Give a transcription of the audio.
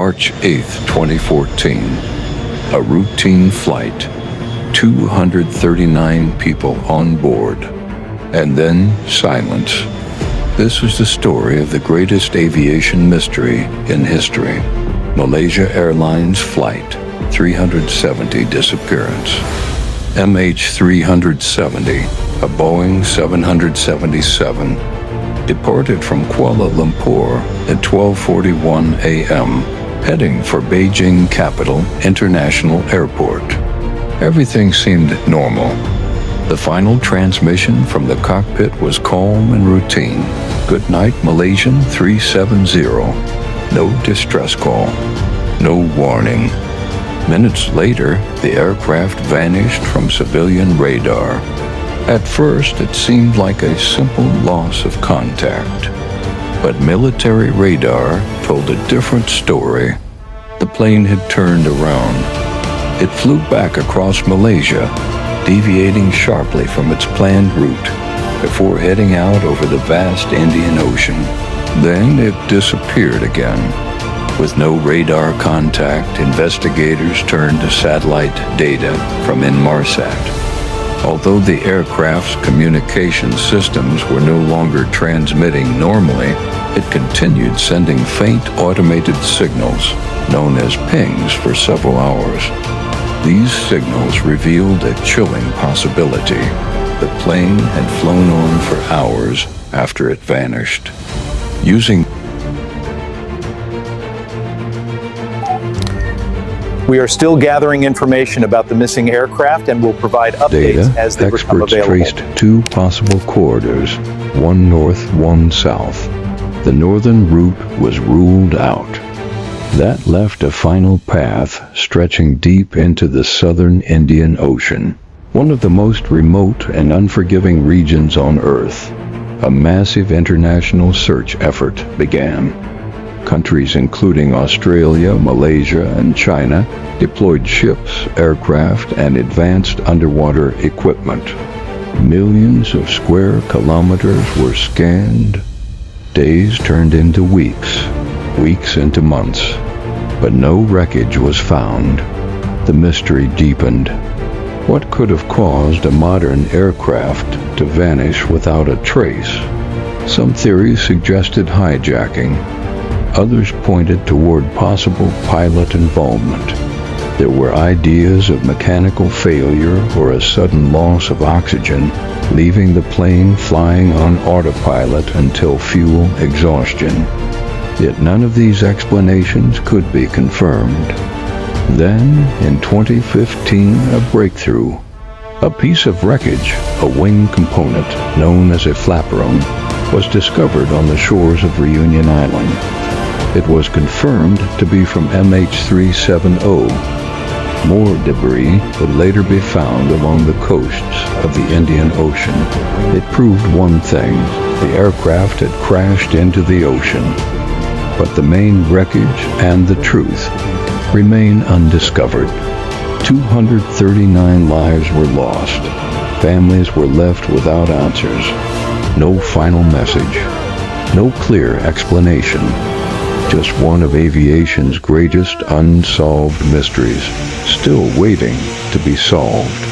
March 8, 2014, a routine flight, 239 people on board, and then silence. This was the story of the greatest aviation mystery in history, Malaysia Airlines Flight 370 disappearance. MH370, a Boeing 777, departed from Kuala Lumpur at 12:41 a.m., heading for Beijing Capital International Airport. Everything seemed normal. The final transmission from the cockpit was calm and routine. Good night, Malaysian 370. No distress call. No warning. Minutes later, the aircraft vanished from civilian radar. At first, it seemed like a simple loss of contact. But military radar told a different story. The plane had turned around. It flew back across Malaysia, deviating sharply from its planned route before heading out over the vast Indian Ocean. Then it disappeared again. With no radar contact, investigators turned to satellite data from Inmarsat. Although the aircraft's communication systems were no longer transmitting normally, it continued sending faint automated signals, known as pings, for several hours. These signals revealed a chilling possibility. The plane had flown on for hours after it vanished. We are still gathering information about the missing aircraft and will provide updates as they become available. Experts traced two possible corridors, one north, one south. The northern route was ruled out. That left a final path stretching deep into the southern Indian Ocean, one of the most remote and unforgiving regions on Earth. A massive international search effort began. Countries including Australia, Malaysia, and China deployed ships, aircraft, and advanced underwater equipment. Millions of square kilometers were scanned. Days turned into weeks, weeks into months, but no wreckage was found. The mystery deepened. What could have caused a modern aircraft to vanish without a trace? Some theories suggested hijacking. Others pointed toward possible pilot involvement. There were ideas of mechanical failure or a sudden loss of oxygen, leaving the plane flying on autopilot until fuel exhaustion. Yet none of these explanations could be confirmed. Then, in 2015, a breakthrough. A piece of wreckage, a wing component known as a flaperon, was discovered on the shores of Reunion Island. It was confirmed to be from MH370. More debris would later be found along the coasts of the Indian Ocean. It proved one thing: the aircraft had crashed into the ocean. But the main wreckage and the truth remain undiscovered. 239 lives were lost. Families were left without answers. No final message. No clear explanation. Just one of aviation's greatest unsolved mysteries, still waiting to be solved.